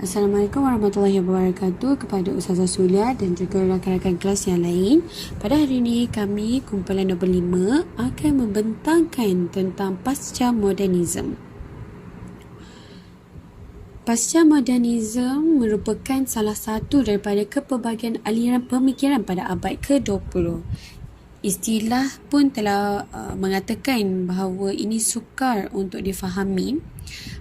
Assalamualaikum warahmatullahi wabarakatuh kepada Ustazah Sulia dan juga rakan-rakan kelas yang lain. Pada hari ini kami kumpulan 25 akan membentangkan tentang pasca modernism. Pasca modernism merupakan salah satu daripada kepelbagaian aliran pemikiran pada abad ke-20. Istilah pun telah mengatakan bahawa ini sukar untuk difahami.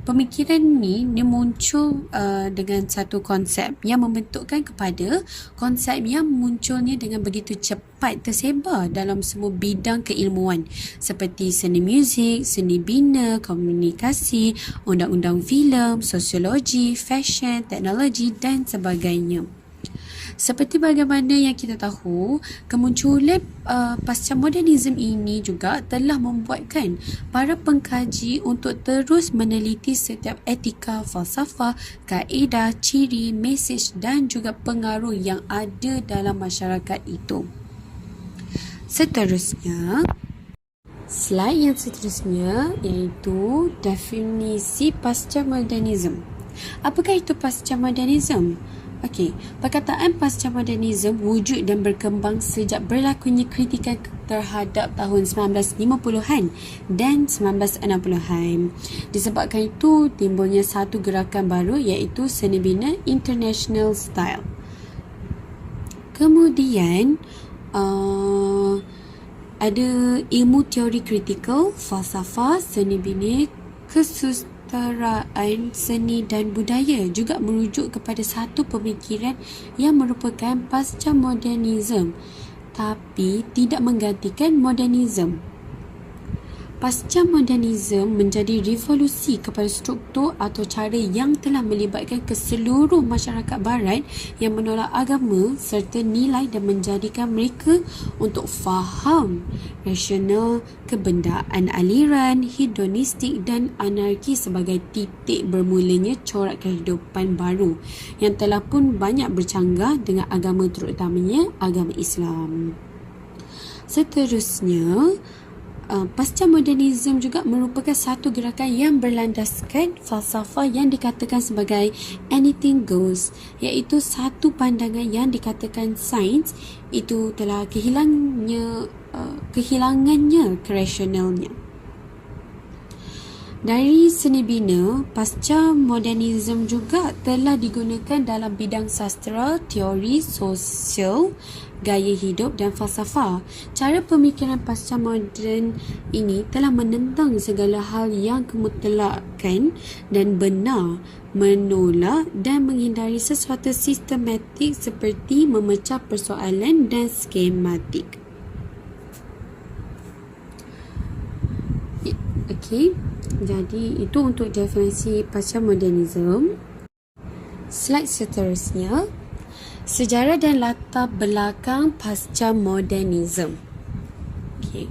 Pemikiran ni dia muncul dengan satu konsep yang membentukkan kepada konsep yang munculnya dengan begitu cepat tersebar dalam semua bidang keilmuan seperti seni muzik, seni bina, komunikasi, undang-undang filem, sosiologi, fashion, teknologi dan sebagainya. Seperti bagaimana yang kita tahu, kemunculan pasca modernism ini juga telah membuatkan para pengkaji untuk terus meneliti setiap etika, falsafah, kaedah, ciri, mesej dan juga pengaruh yang ada dalam masyarakat itu. Seterusnya, slide yang seterusnya iaitu definisi pasca modernism. Apakah itu pasca modernism? Okey, perkataan pasca modernism wujud dan berkembang sejak berlakunya kritikan terhadap tahun 1950-an dan 1960-an. Disebabkan itu, timbulnya satu gerakan baru iaitu seni bina international style. Kemudian, ada ilmu teori kritikal, falsafah, seni bina, kesusasteraan seni dan budaya juga merujuk kepada satu pemikiran yang merupakan pasca modernism tapi tidak menggantikan modernism. Pasca modernism menjadi revolusi kepada struktur atau cara yang telah melibatkan keseluruh masyarakat barat yang menolak agama serta nilai dan menjadikan mereka untuk faham rasional, kebendaan aliran, hedonistik dan anarki sebagai titik bermulanya corak kehidupan baru yang telah pun banyak bercanggah dengan agama terutamanya agama Islam. Seterusnya, pasca modernism juga merupakan satu gerakan yang berlandaskan falsafah yang dikatakan sebagai anything goes, iaitu satu pandangan yang dikatakan sains itu telah kehilangannya kerasionalnya. Dari seni bina, pasca modernism juga telah digunakan dalam bidang sastra, teori, sosial, gaya hidup dan falsafah. Cara pemikiran pasca moden ini telah menentang segala hal yang kemutlakan dan benar, menolak dan menghindari sesuatu sistematik seperti memecah persoalan dan skematik. Okey, jadi itu untuk definisi pasca modernism. Slide seterusnya, sejarah dan latar belakang pasca modernism. Okey.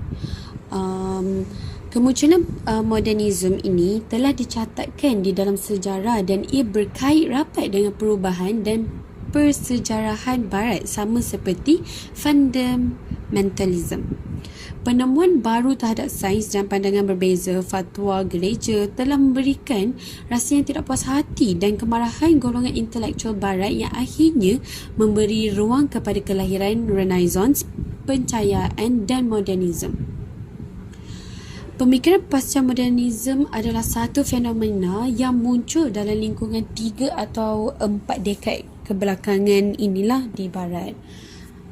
Kemunculan modernism ini telah dicatatkan di dalam sejarah dan ia berkait rapat dengan perubahan dan persejarahan barat sama seperti fundamentalism. Penemuan baru terhadap sains dan pandangan berbeza, fatwa gereja telah memberikan rasa yang tidak puas hati dan kemarahan golongan intelektual barat yang akhirnya memberi ruang kepada kelahiran Renaissance, pencahayaan dan modernism. Pemikiran pasca modernism adalah satu fenomena yang muncul dalam lingkungan 3 atau 4 dekad kebelakangan inilah di barat.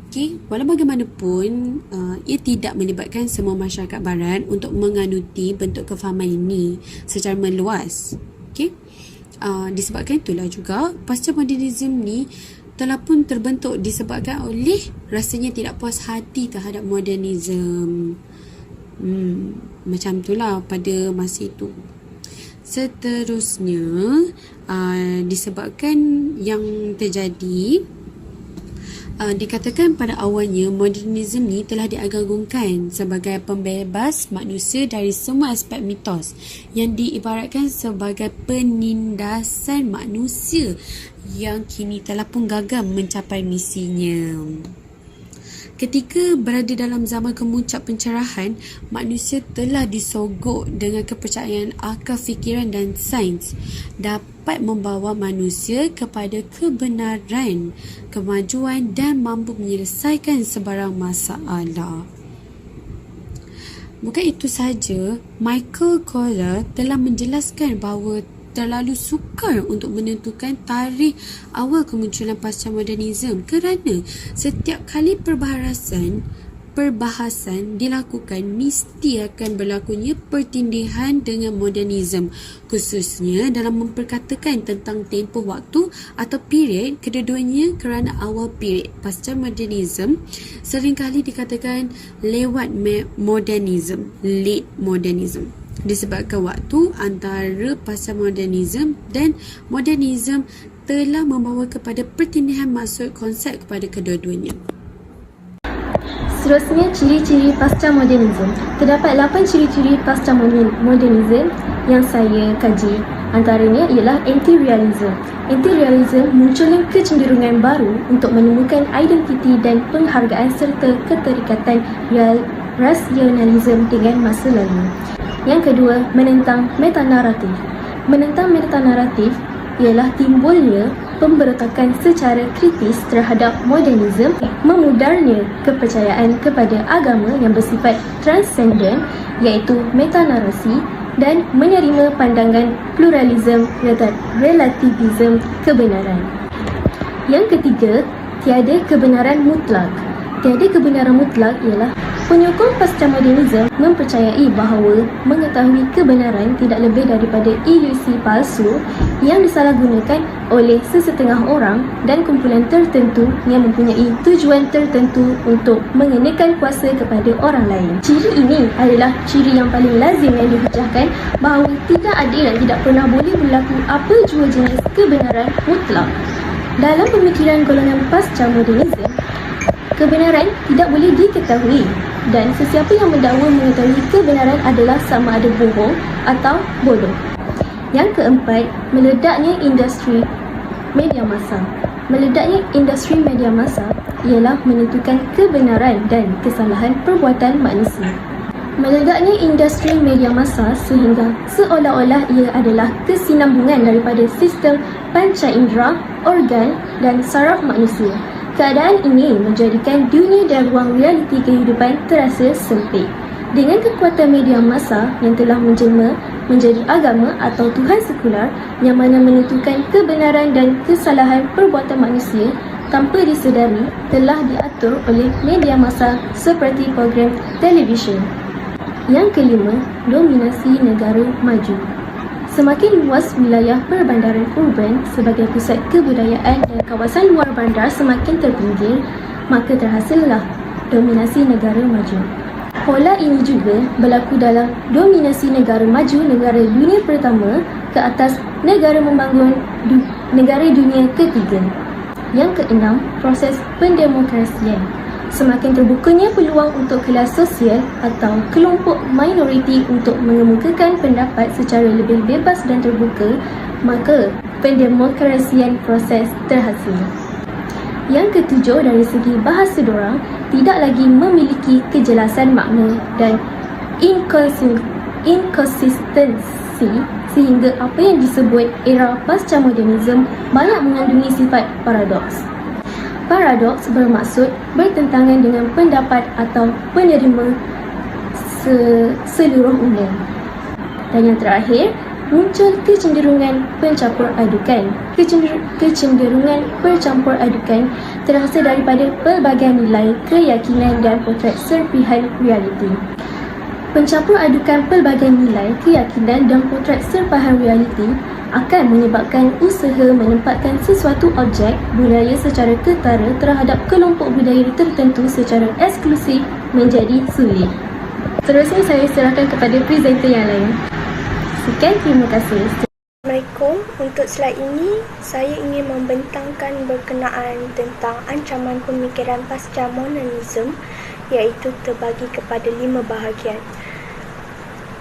Okay, walau bagaimanapun, ia tidak melibatkan semua masyarakat barat untuk menganuti bentuk kefahaman ini secara meluas. Okay? Disebabkan itulah juga pasca modernism ni telah pun terbentuk disebabkan oleh rasanya tidak puas hati terhadap modernism. Macam itulah pada masa itu. Seterusnya, disebabkan yang terjadi, dikatakan pada awalnya modernism ni telah diagung-agungkan sebagai pembebas manusia dari semua aspek mitos yang diibaratkan sebagai penindasan manusia yang kini telah pun gagal mencapai misinya. Ketika berada dalam zaman kemuncak pencerahan, manusia telah disogok dengan kepercayaan akal fikiran dan sains dapat dapat membawa manusia kepada kebenaran, kemajuan dan mampu menyelesaikan sebarang masalah. Bukan itu sahaja, Michael Kohler telah menjelaskan bahawa terlalu sukar untuk menentukan tarikh awal kemunculan pasca modernisme kerana setiap kali perbahasan dilakukan mesti akan berlakunya pertindihan dengan modernisme, khususnya dalam memperkatakan tentang tempoh waktu atau period kedua-duanya, kerana awal period pasca modernisme seringkali dikatakan lewat modernisme, late modernism, disebabkan waktu antara pasca modernisme dan modernisme telah membawa kepada pertindihan maksud konsep kepada kedua-duanya. Seterusnya, ciri-ciri pasca modernisme. Terdapat 8 ciri-ciri pasca modernisme yang saya kaji. Antaranya ialah anti-realism. Anti-realism munculnya kecenderungan baru untuk menemukan identiti dan penghargaan serta keterikatan rasionalisme dengan masa lalu. Yang kedua, menentang metanaratif. Menentang metanaratif ialah timbulnya pemberontakan secara kritis terhadap modernisme, memudarnya kepercayaan kepada agama yang bersifat transenden iaitu metanarasi, dan menerima pandangan pluralisme relativisme kebenaran. Yang ketiga, tiada kebenaran mutlak. Tiada kebenaran mutlak ialah penyokong pasca modernisme mempercayai bahawa mengetahui kebenaran tidak lebih daripada ilusi palsu yang disalahgunakan oleh sesetengah orang dan kumpulan tertentu yang mempunyai tujuan tertentu untuk mengenakan kuasa kepada orang lain. Ciri ini adalah ciri yang paling lazim yang dihujahkan bahawa tidak ada dan tidak pernah boleh berlaku apa jua jenis kebenaran mutlak. Dalam pemikiran golongan pasca modernisme, kebenaran tidak boleh diketahui dan sesiapa yang mendakwa mengetahui kebenaran adalah sama ada bohong atau bodoh. Yang keempat, meledaknya industri media massa. Meledaknya industri media massa ialah menentukan kebenaran dan kesalahan perbuatan manusia. Meledaknya industri media massa sehingga seolah-olah ia adalah kesinambungan daripada sistem panca indera, organ dan saraf manusia. Keadaan ini menjadikan dunia dan ruang realiti kehidupan terasa sempit. Dengan kekuatan media massa yang telah menjelma menjadi agama atau Tuhan sekular yang mana menentukan kebenaran dan kesalahan perbuatan manusia tanpa disedari telah diatur oleh media massa seperti program televisyen. Yang kelima, dominasi negara maju. Semakin luas wilayah perbandaran urban sebagai pusat kebudayaan dan kawasan luar bandar semakin terpinggir, maka terhasillah dominasi negara maju. Pola ini juga berlaku dalam dominasi negara maju negara dunia pertama ke atas negara membangun negara dunia ketiga. Yang keenam, proses pendemokrasian. Semakin terbukanya peluang untuk kelas sosial atau kelompok minoriti untuk mengemukakan pendapat secara lebih bebas dan terbuka, maka pendemokrasian proses terhasil. Yang ketujuh, dari segi bahasa dorang tidak lagi memiliki kejelasan makna dan inkonsistensi sehingga apa yang disebut era pasca modernisme banyak mengandungi sifat paradoks. Paradoks bermaksud bertentangan dengan pendapat atau penerima seluruh umum. Dan yang terakhir, muncul kecenderungan pencampur adukan. Kecenderungan bercampur adukan terhasil daripada pelbagai nilai, keyakinan dan potret serpihan realiti. Pencampur adukan pelbagai nilai, keyakinan dan potret serpihan realiti akan menyebabkan usaha menempatkan sesuatu objek budaya secara ketara terhadap kelompok budaya tertentu secara eksklusif menjadi sulit. Seterusnya saya serahkan kepada presenter yang lain. Sekian, terima kasih. Assalamualaikum. Untuk slide ini, saya ingin membentangkan berkenaan tentang ancaman pemikiran pasca modernisme, iaitu terbagi kepada 5 bahagian.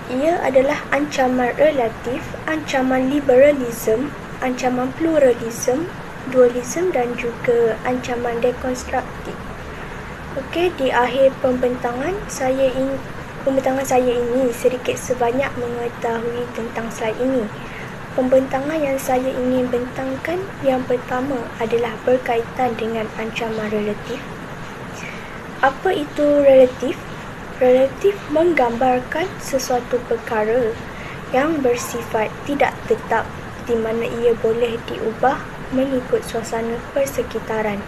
Ia adalah ancaman relatif, ancaman liberalisme, ancaman pluralisme, dualisme dan juga ancaman dekonstruktif. Okey, di akhir pembentangan saya ingin sedikit sebanyak mengetahui tentang slide ini. Pembentangan yang saya ingin bentangkan yang pertama adalah berkaitan dengan ancaman relatif. Apa itu relatif? Relatif menggambarkan sesuatu perkara yang bersifat tidak tetap di mana ia boleh diubah mengikut suasana persekitaran.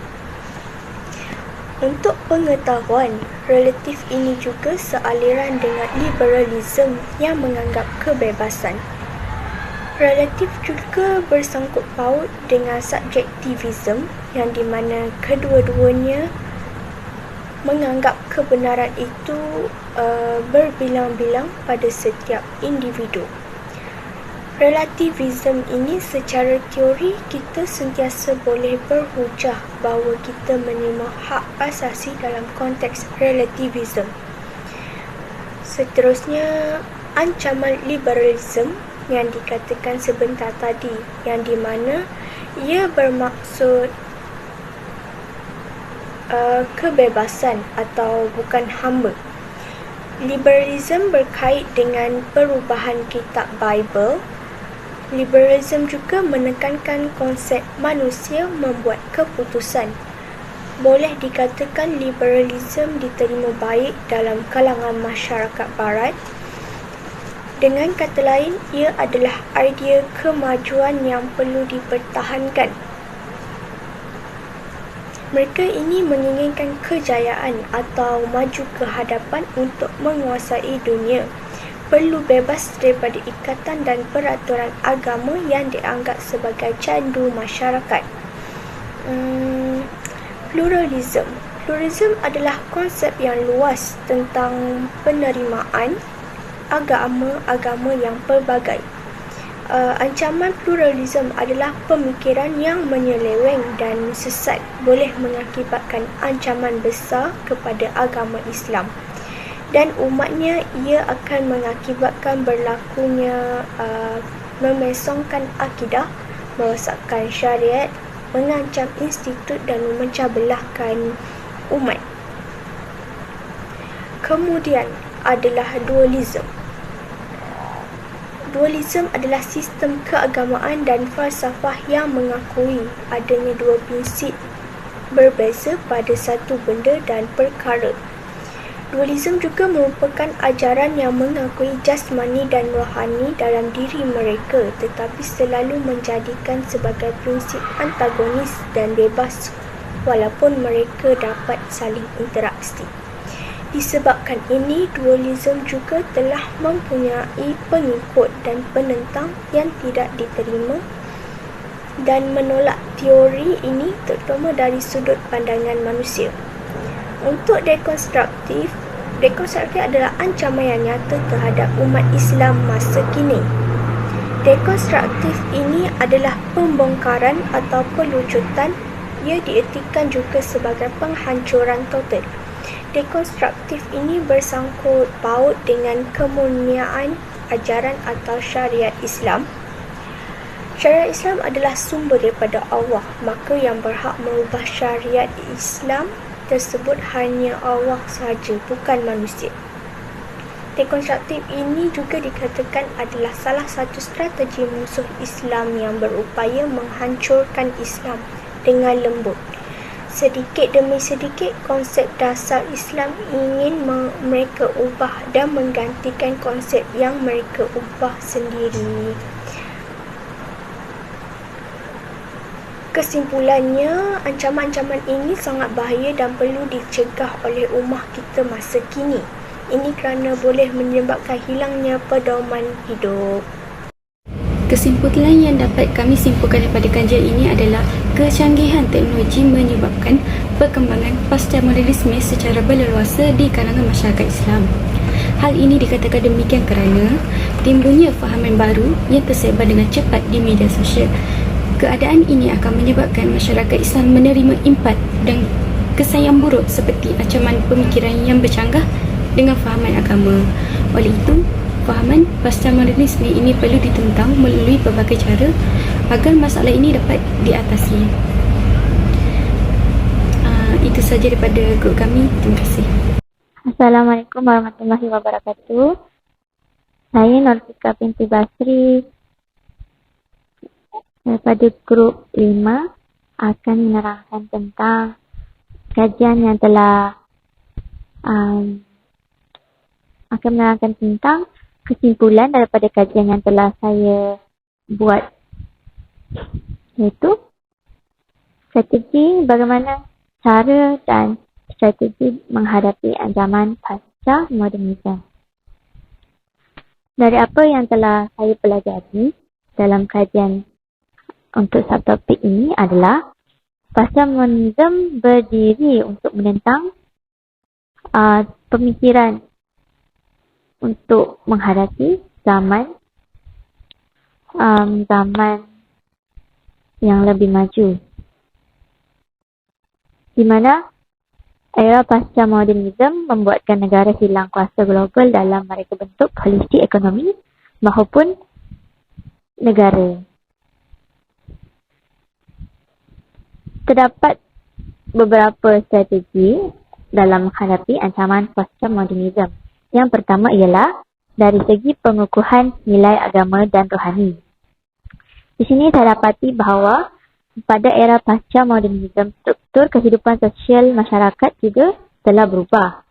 Untuk pengetahuan, relatif ini juga sealiran dengan liberalisme yang menganggap kebebasan. Relatif juga bersangkut paut dengan subjektivisme yang di mana kedua-duanya menganggap kebenaran itu berbilang-bilang pada setiap individu. Relativisme ini secara teori kita sentiasa boleh berhujah bahawa kita menerima hak asasi dalam konteks relativisme. Seterusnya, ancaman liberalisme yang dikatakan sebentar tadi, yang di mana ia bermaksud kebebasan atau bukan hamba. Liberalisme berkait dengan perubahan kitab Bible. Liberalisme juga menekankan konsep manusia membuat keputusan. Boleh dikatakan liberalisme diterima baik dalam kalangan masyarakat barat. Dengan kata lain, ia adalah idea kemajuan yang perlu dipertahankan. Mereka ini menginginkan kejayaan atau maju ke hadapan untuk menguasai dunia. Perlu bebas daripada ikatan dan peraturan agama yang dianggap sebagai candu masyarakat. Pluralisme. Pluralisme adalah konsep yang luas tentang penerimaan agama-agama yang pelbagai. Ancaman pluralisme adalah pemikiran yang menyeleweng dan sesat, boleh mengakibatkan ancaman besar kepada agama Islam dan umatnya. Ia akan mengakibatkan berlakunya memesongkan akidah, merosakkan syariat, mengancam institut dan memecah belahkan umat. Kemudian adalah dualisme. Dualisme adalah sistem keagamaan dan falsafah yang mengakui adanya dua prinsip berbeza pada satu benda dan perkara. Dualisme juga merupakan ajaran yang mengakui jasmani dan rohani dalam diri mereka tetapi selalu menjadikan sebagai prinsip antagonis dan bebas walaupun mereka dapat saling interaksi. Disebabkan ini, dualisme juga telah mempunyai pengikut dan penentang yang tidak diterima dan menolak teori ini terutama dari sudut pandangan manusia. Untuk dekonstruktif adalah ancaman yang nyata terhadap umat Islam masa kini. Dekonstruktif ini adalah pembongkaran atau pelucutan. Ia diertikan juga sebagai penghancuran total. Dekonstruktif ini bersangkut paut dengan kemurnian ajaran atau syariat Islam. Syariat Islam adalah sumber daripada Allah, maka yang berhak mengubah syariat Islam tersebut hanya Allah sahaja, bukan manusia. Dekonstruktif ini juga dikatakan adalah salah satu strategi musuh Islam yang berupaya menghancurkan Islam dengan lembut. Sedikit demi sedikit, konsep dasar Islam ingin mereka ubah dan menggantikan konsep yang mereka ubah sendiri. Kesimpulannya, ancaman-ancaman ini sangat bahaya dan perlu dicegah oleh ummah kita masa kini. Ini kerana boleh menyebabkan hilangnya pedoman hidup. Kesimpulan yang dapat kami simpulkan daripada kajian ini adalah kecanggihan teknologi menyebabkan perkembangan pasca-modernisme secara berleluasa di kalangan masyarakat Islam. Hal ini dikatakan demikian kerana timbulnya fahaman baru yang tersebar dengan cepat di media sosial. Keadaan ini akan menyebabkan masyarakat Islam menerima impak dan kesan yang buruk seperti ancaman pemikiran yang bercanggah dengan fahaman agama. Oleh itu, fahaman pasca-modernisme ini perlu ditentang melalui berbagai cara agar masalah ini dapat diatasi. Itu sahaja daripada grup kami. Terima kasih. Assalamualaikum warahmatullahi wabarakatuh. Saya Nurfika binti Basri Daripada grup 5 akan menerangkan tentang kajian yang telah akan menerangkan tentang kesimpulan daripada kajian yang telah saya buat, iaitu strategi bagaimana cara dan strategi menghadapi ancaman pasca modernisme. Dari apa yang telah saya pelajari dalam kajian untuk subtopik ini adalah pasca modernisme berdiri untuk menentang pemikiran untuk menghadapi zaman yang lebih maju, di mana era pasca modernisme membuatkan negara hilang kuasa global dalam mereka bentuk politik ekonomi maupun negara. Terdapat beberapa strategi dalam menghadapi ancaman pasca modernisme. Yang pertama ialah dari segi pengukuhan nilai agama dan rohani. Di sini saya dapati bahawa pada era pasca modernisme, struktur kehidupan sosial masyarakat juga telah berubah.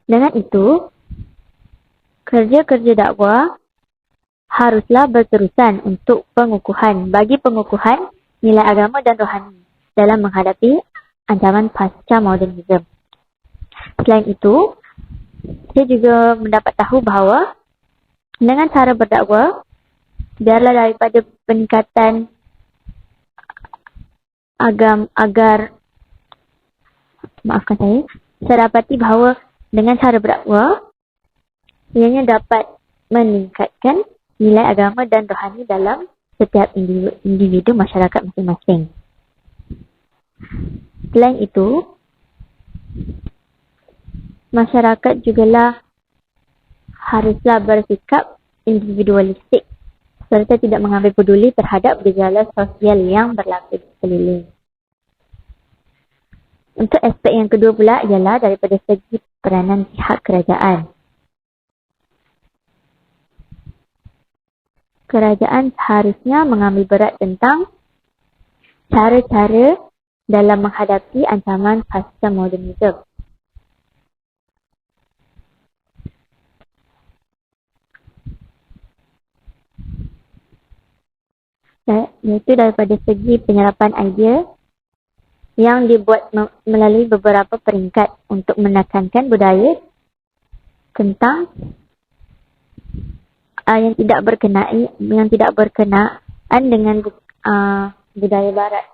Dengan itu, kerja-kerja dakwah haruslah berterusan untuk bagi pengukuhan nilai agama dan rohani dalam menghadapi ancaman pasca modernisme. Selain itu, saya juga mendapat tahu bahawa dengan cara berdakwah, biarlah daripada peningkatan saya dapati bahawa dengan cara berdakwah, ianya dapat meningkatkan nilai agama dan rohani dalam setiap individu masyarakat masing-masing. Selain itu, masyarakat jugalah haruslah bersikap individualistik serta tidak mengambil peduli terhadap gejala sosial yang berlaku di sekeliling. Untuk aspek yang kedua pula ialah daripada segi peranan pihak kerajaan. Kerajaan seharusnya mengambil berat tentang cara-cara dalam menghadapi ancaman pasca modernisme. Iaitu daripada segi penyerapan idea yang dibuat melalui beberapa peringkat untuk menekankan budaya tentang yang tidak berkenaan dengan budaya barat,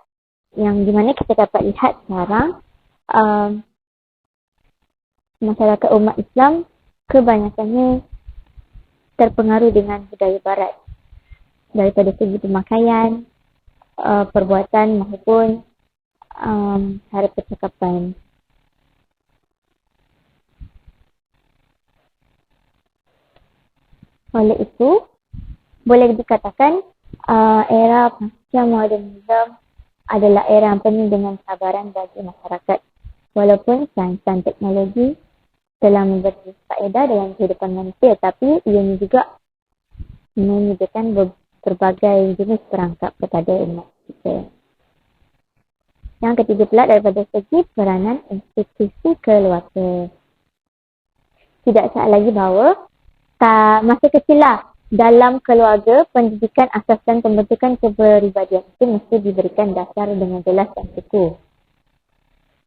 yang di mana kita dapat lihat sekarang masyarakat umat Islam kebanyakannya terpengaruh dengan budaya barat daripada segi pemakaian, perbuatan maupun cara percakapan. Oleh itu, boleh dikatakan era pasca modernisme adalah era yang penuh dengan cabaran bagi masyarakat. Walaupun sains dan teknologi telah memberi faedah dalam kehidupan manusia, tapi ianya juga menyediakan berbagai jenis perangkap kepada umat kita. Yang ketiga pula daripada segi peranan institusi keluarga. Tidak syak lagi bahawa masa kecillah dalam keluarga, pendidikan asas dan pembentukan kepribadian itu mesti diberikan dasar dengan jelas dan teguh.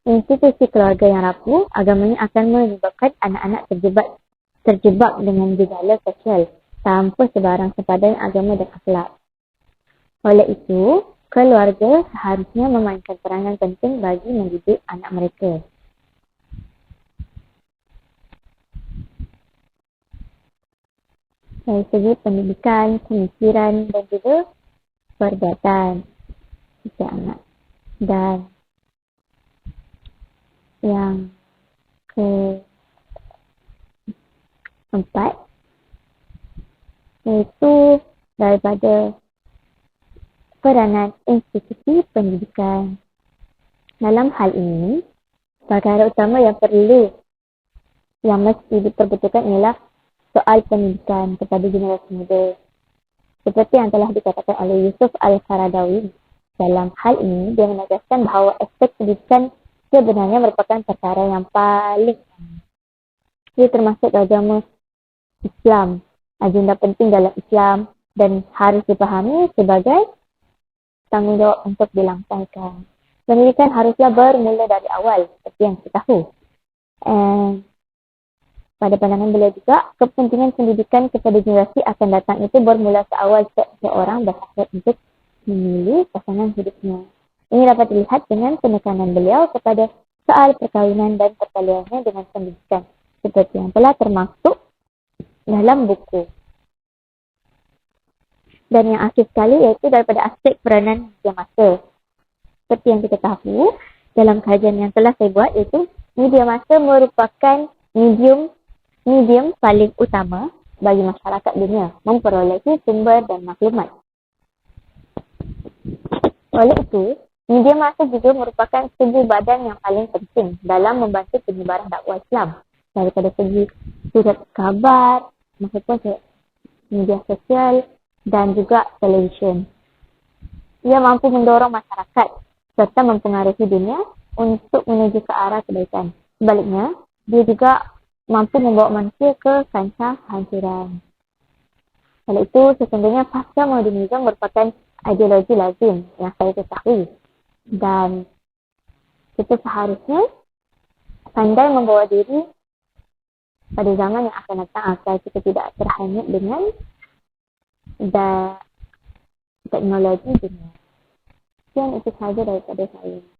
Institusi keluarga yang rapuh, agamanya akan menyebabkan anak-anak terjebak dengan gejala sosial tanpa sebarang sepadan agama dan akhlak. Oleh itu, keluarga seharusnya memainkan peranan penting bagi mendidik anak mereka. Dari segi pendidikan, pemikiran dan juga perbuatan setiap anak. Dan yang keempat, iaitu daripada peranan institusi pendidikan. Dalam hal ini, perkara utama yang mesti diperbetulkan ialah soal pendidikan kepada generasi muda. Seperti yang telah dikatakan oleh Yusuf Al-Qaradawi, dalam hal ini dia menegaskan bahawa aspek pendidikan sebenarnya merupakan perkara yang paling ia termasuk agama Islam, agenda penting dalam Islam dan harus dipahami sebagai tanggungjawab untuk dilangsungkan. Pendidikan haruslah bermula dari awal, seperti yang kita tahu. Pada pandangan beliau juga, kepentingan pendidikan kepada generasi akan datang itu bermula seawal seseorang berhasrat untuk memilih pasangan hidupnya. Ini dapat dilihat dengan penekanan beliau kepada soal perkahwinan dan perkaliannya dengan pendidikan, seperti yang telah termaktub dalam buku. Dan yang akhir sekali iaitu daripada aspek peranan media massa. Seperti yang kita tahu, dalam kajian yang telah saya buat iaitu media massa merupakan medium paling utama bagi masyarakat dunia memperolehi sumber dan maklumat. Oleh itu, media massa juga merupakan segi badan yang paling penting dalam membantu penyebaran dakwah Islam daripada segi surat khabar, maupun media sosial dan juga televisyen. Ia mampu mendorong masyarakat serta mempengaruhi dunia untuk menuju ke arah kebaikan. Sebaliknya, dia juga mampu membawa manusia ke kancah kehancuran. Oleh itu, sesungguhnya pasca modernisme merupakan ideologi lazim yang saya ketahui. Dan kita seharusnya pandai membawa diri pada zaman yang akan datang agar kita tidak terhanyut dengan teknologi dunia. Sekian itu sahaja daripada saya.